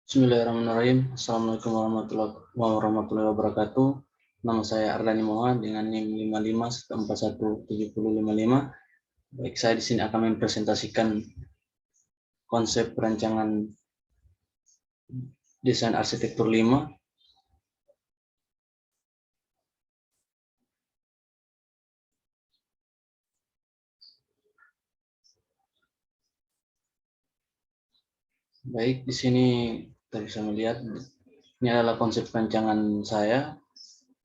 Bismillahirrahmanirrahim. Assalamualaikum warahmatullahi wabarakatuh. Nama saya Ardani Moha dengan NIM 55417055. Baik, saya di sini akan mempresentasikan konsep perancangan desain arsitektur 5. Baik, di sini kita bisa melihat ini adalah konsep perancangan saya.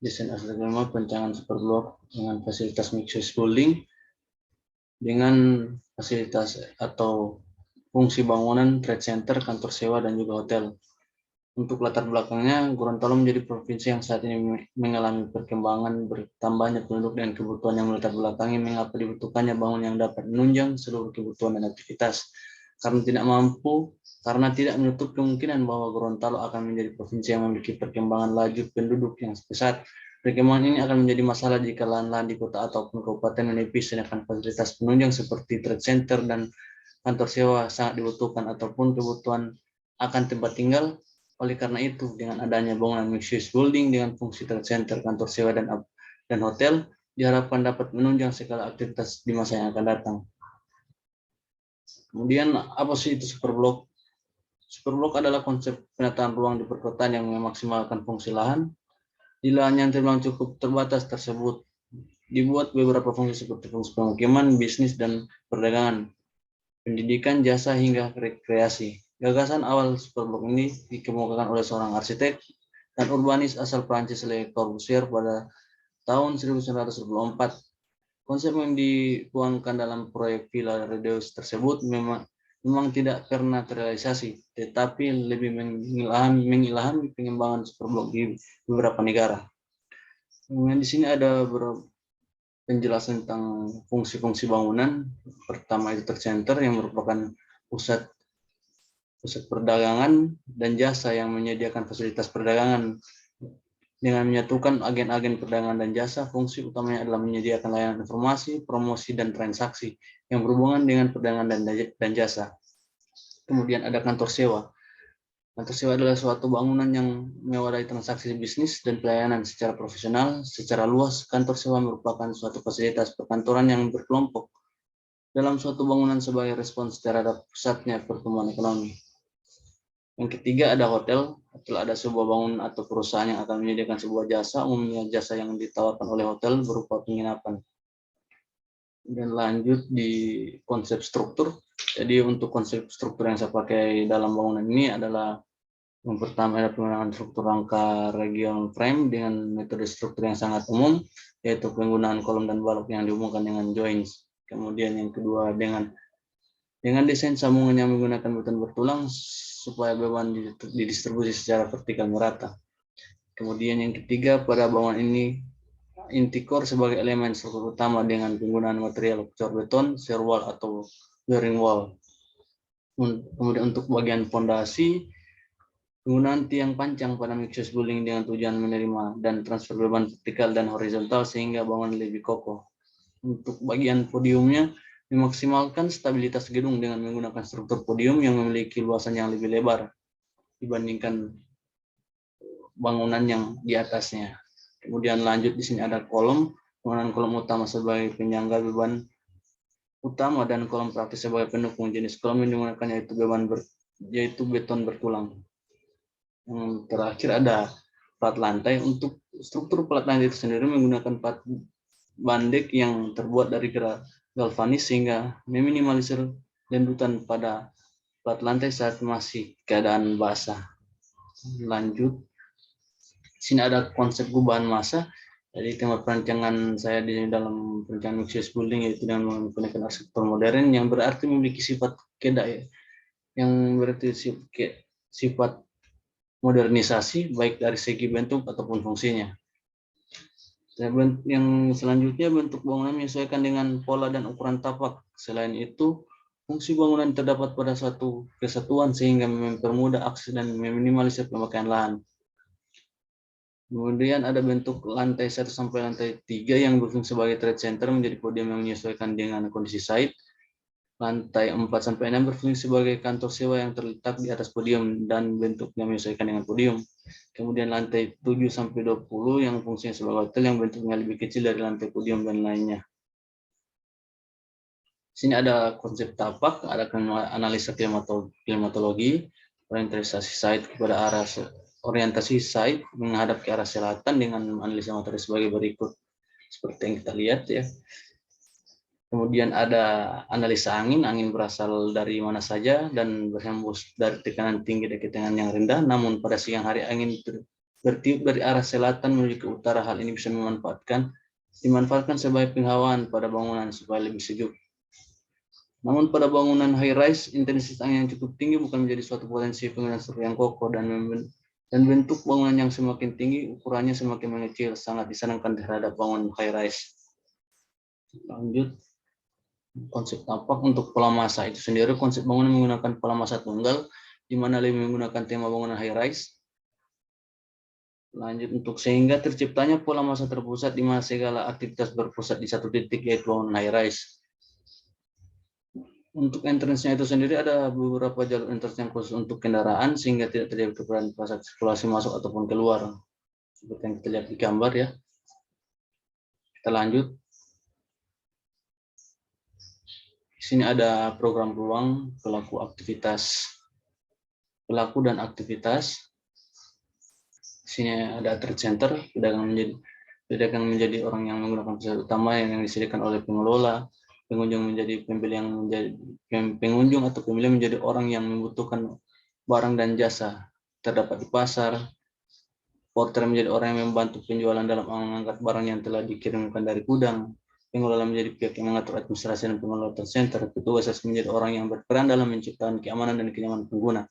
Desain arsitektur 5, perancangan superblok dengan fasilitas mixed use building dengan fasilitas atau fungsi bangunan, trade center, kantor sewa, dan juga hotel. Untuk latar belakangnya, Gorontalo menjadi provinsi yang saat ini mengalami perkembangan bertambahnya penduduk dan kebutuhan yang melatar belakangi mengapa dibutuhkannya bangunan yang dapat menunjang seluruh kebutuhan dan aktivitas. Karena tidak menutup kemungkinan bahwa Gorontalo akan menjadi provinsi yang memiliki perkembangan laju penduduk yang pesat. Perkembangan ini akan menjadi masalah jika lahan-lahan di kota ataupun kabupaten menipis, sedangkan fasilitas penunjang seperti trade center dan kantor sewa sangat dibutuhkan ataupun kebutuhan akan tempat tinggal. Oleh karena itu, dengan adanya bangunan mixed use building dengan fungsi trade center, kantor sewa, dan hotel, diharapkan dapat menunjang segala aktivitas di masa yang akan datang. Kemudian, apa sih itu superblok? Superblok adalah konsep penataan ruang di perkotaan yang memaksimalkan fungsi lahan. Di lahan yang terbilang cukup terbatas tersebut, dibuat beberapa fungsi seperti fungsi pemukiman, bisnis, dan perdagangan, pendidikan, jasa, hingga rekreasi. Gagasan awal superblok ini dikemukakan oleh seorang arsitek dan urbanis asal Prancis, Le Corbusier, pada tahun 1924. Konsep yang dituangkan dalam proyek Villa Redeus tersebut memang tidak pernah terrealisasi, tetapi lebih mengilhami pengembangan superblok di beberapa negara. Kemudian di sini ada beberapa penjelasan tentang fungsi-fungsi bangunan. Pertama itu tercenter yang merupakan pusat perdagangan dan jasa yang menyediakan fasilitas perdagangan. Dengan menyatukan agen-agen perdagangan dan jasa, fungsi utamanya adalah menyediakan layanan informasi, promosi, dan transaksi yang berhubungan dengan perdagangan dan jasa. Kemudian ada kantor sewa. Kantor sewa adalah suatu bangunan yang mewadahi transaksi bisnis dan pelayanan secara profesional. Secara luas, kantor sewa merupakan suatu fasilitas perkantoran yang berkelompok dalam suatu bangunan sebagai respons terhadap pusatnya pertumbuhan ekonomi. Yang ketiga ada hotel. Hotel ada sebuah bangunan atau perusahaan yang akan menyediakan sebuah jasa, umumnya jasa yang ditawarkan oleh hotel berupa penginapan. Dan lanjut di konsep struktur. Jadi untuk konsep struktur yang saya pakai dalam bangunan ini adalah yang pertama ada penggunaan struktur rangka region frame dengan metode struktur yang sangat umum, yaitu penggunaan kolom dan balok yang dihubungkan dengan joints. Kemudian yang kedua dengan desain sambungan yang menggunakan beton bertulang supaya beban didistribusi secara vertikal merata. Kemudian yang ketiga, pada bangunan ini inti core sebagai elemen struktur utama dengan penggunaan material core beton, shear wall atau bearing wall. Kemudian untuk bagian fondasi, penggunaan tiang pancang pada mixed use building dengan tujuan menerima dan transfer beban vertikal dan horizontal sehingga bangunan lebih kokoh. Untuk bagian podiumnya, memaksimalkan stabilitas gedung dengan menggunakan struktur podium yang memiliki luasan yang lebih lebar dibandingkan bangunan yang di atasnya. Kemudian lanjut di sini ada penggunaan kolom utama sebagai penyangga beban utama dan kolom praktis sebagai pendukung. Jenis kolom yang digunakan yaitu beton bertulang. Yang terakhir ada plat lantai. Untuk struktur plat lantai itu sendiri menggunakan plat bandek yang terbuat dari galvanis sehingga meminimalisir lendutan pada plat lantai saat masih keadaan basah. Lanjut, sini ada konsep gubahan massa. Jadi tema perancangan saya di dalam perancangan mixed use building yaitu dengan menggunakan arsitektur modern yang berarti memiliki sifat yang berarti sifat modernisasi baik dari segi bentuk ataupun fungsinya. Yang selanjutnya, bentuk bangunan menyesuaikan dengan pola dan ukuran tapak. Selain itu, fungsi bangunan terdapat pada suatu kesatuan sehingga mempermudah akses dan meminimalisir pemakaian lahan. Kemudian ada bentuk lantai 1 sampai lantai 3 yang berfungsi sebagai trade center menjadi podium yang menyesuaikan dengan kondisi site. Lantai 4-6 berfungsi sebagai kantor sewa yang terletak di atas podium dan bentuknya menyesuaikan dengan podium. Kemudian lantai 7-20 yang fungsinya sebagai hotel yang bentuknya lebih kecil dari lantai podium dan lainnya. Sini ada konsep tapak, ada analisa klimatologi, orientasi site kepada arah orientasi site menghadap ke arah selatan dengan analisa materi sebagai berikut. Seperti yang kita lihat ya. Kemudian ada analisa angin berasal dari mana saja dan berhembus dari tekanan tinggi dan tekanan yang rendah, namun pada siang hari angin bertiup dari arah selatan menuju ke utara. Hal ini bisa dimanfaatkan sebagai penghawaan pada bangunan supaya lebih sejuk. Namun pada bangunan high rise, intensitas angin yang cukup tinggi bukan menjadi suatu potensi penggunaan struktur yang kokoh dan bentuk bangunan yang semakin tinggi, ukurannya semakin mengecil, sangat disarankan terhadap bangunan high rise. Lanjut. Konsep tapak untuk pola masa itu sendiri, konsep bangunan menggunakan pola masa tunggal, di mana lebih menggunakan tema bangunan high rise. Lanjut, untuk sehingga terciptanya pola masa terpusat di mana segala aktivitas berpusat di satu titik, yaitu bangunan high rise. Untuk entrance-nya itu sendiri ada beberapa jalur entrance yang khusus untuk kendaraan sehingga tidak terjadi perubahan proses sirkulasi masuk ataupun keluar. Seperti yang kita lihat di gambar ya. Kita lanjut. Di sini ada program ruang pelaku dan aktivitas. Di sini ada trade center, pedagang menjadi orang yang menggunakan fasilitas utama yang disediakan oleh pengelola. Pengunjung atau pembeli menjadi orang yang membutuhkan barang dan jasa terdapat di pasar. Porter menjadi orang yang membantu penjualan dalam mengangkat barang yang telah dikirimkan dari gudang. Pengelola menjadi pihak yang mengatur administrasi dan pengelola center. Petugas menjadi orang yang berperan dalam menciptakan keamanan dan kenyamanan pengguna.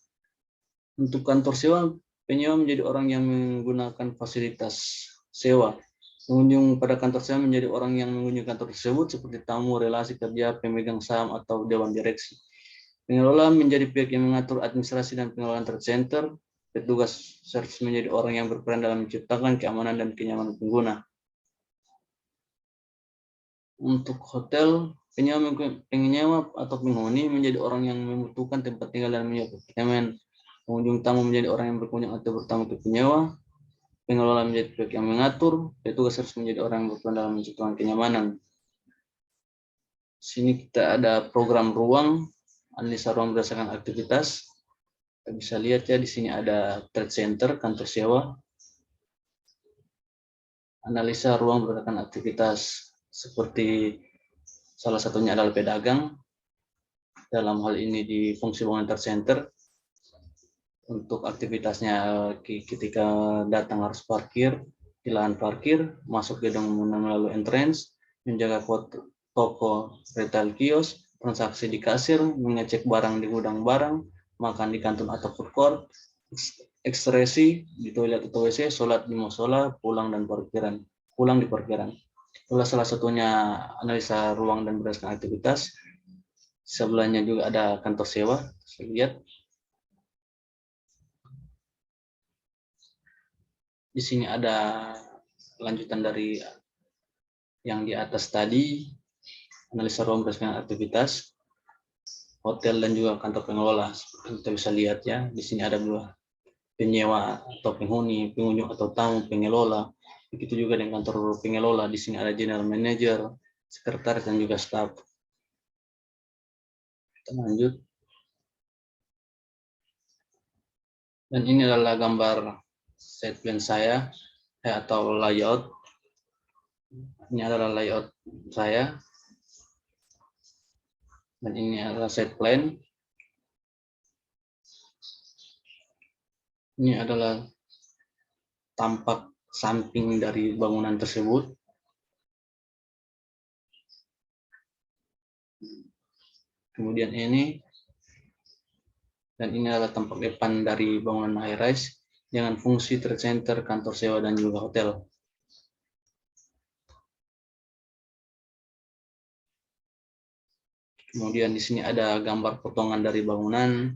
Untuk kantor sewa, penyewa menjadi orang yang menggunakan fasilitas sewa. Pengunjung pada kantor sewa menjadi orang yang mengunjungi kantor tersebut seperti tamu, relasi kerja, pemegang saham, atau dewan direksi. Pengelola menjadi pihak yang mengatur administrasi dan pengelolaan trade center. Petugas servis menjadi orang yang berperan dalam menciptakan keamanan dan kenyamanan pengguna. Untuk hotel, penyewa atau penghuni menjadi orang yang membutuhkan tempat tinggal dan menyewa apartemen. Pengunjung tamu menjadi orang yang berkunjung atau bertamu ke penyewa. Pengelola menjadi pihak yang mengatur. Petugas harus menjadi orang yang berperan dalam menciptakan kenyamanan. Sini kita ada program ruang, analisa ruang berdasarkan aktivitas. Kita bisa lihat ya, di sini ada trade center, kantor sewa. Analisa ruang berdasarkan aktivitas, seperti salah satunya adalah pedagang. Dalam hal ini di fungsi bangunan trade center. Untuk aktivitasnya ketika datang harus parkir di lahan parkir, masuk gedung melalui entrance, menjaga toko retail kios, transaksi di kasir, mengecek barang di gudang barang, makan di kantin atau food court, ekspresi di toilet atau WC, sholat di musola, pulang di parkiran. Itulah salah satunya analisa ruang dan berdasarkan aktivitas. Sebelahnya juga ada kantor sewa, saya lihat. Di sini ada lanjutan dari yang di atas tadi, analisa ruang berdasarkan aktivitas, hotel dan juga kantor pengelola. Seperti kita bisa lihat ya, di sini ada dua, penyewa atau penghuni, pengunjung atau tamu, pengelola. Begitu juga dengan kantor pengelola, di sini ada general manager, sekretaris dan juga staf. Kita lanjut. Dan ini adalah gambar set plan saya atau layout. Ini adalah layout saya. Dan ini adalah set plan. Ini adalah tampak samping dari bangunan tersebut. Kemudian ini, dan ini adalah tampak depan dari bangunan high rise dengan fungsi trade center, kantor sewa, dan juga hotel. Kemudian di sini ada gambar potongan dari bangunan.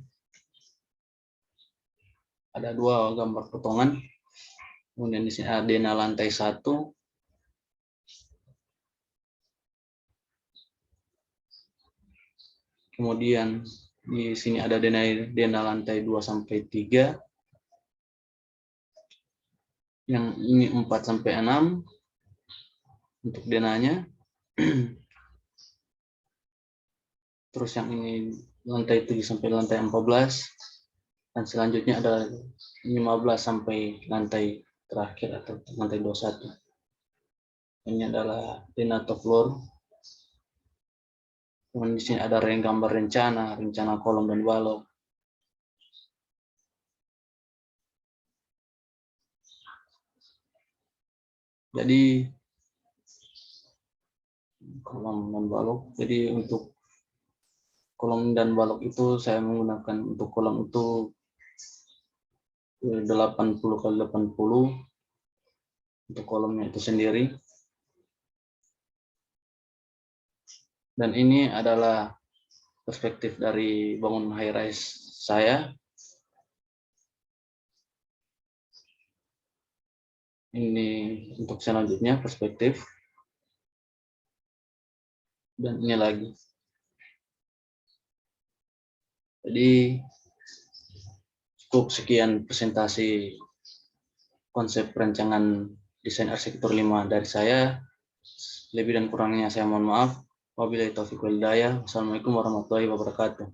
Ada dua gambar potongan. Kemudian di sini ada denah lantai 1. Kemudian di sini ada dena lantai 2 sampai 3. Yang ini 4 sampai 6 untuk denanya. Terus yang ini lantai 7 sampai lantai 14. Dan selanjutnya ada 15 sampai lantai terakhir atau lantai 21. Ini adalah dena top floor. Kemudian di sini ada gambar rencana kolom dan balok. Jadi kolom dan balok. Jadi untuk kolom dan balok itu saya menggunakan untuk kolom itu 80 kali 80 untuk kolomnya itu sendiri. Dan ini adalah perspektif dari bangun high rise saya. Ini untuk selanjutnya perspektif. Dan ini lagi. Jadi cukup sekian presentasi konsep perancangan desain arsitektur 5 dari saya. Lebih dan kurangnya saya mohon maaf. Wabillahi taufiq wal hidayah. Wassalamualaikum warahmatullahi wabarakatuh.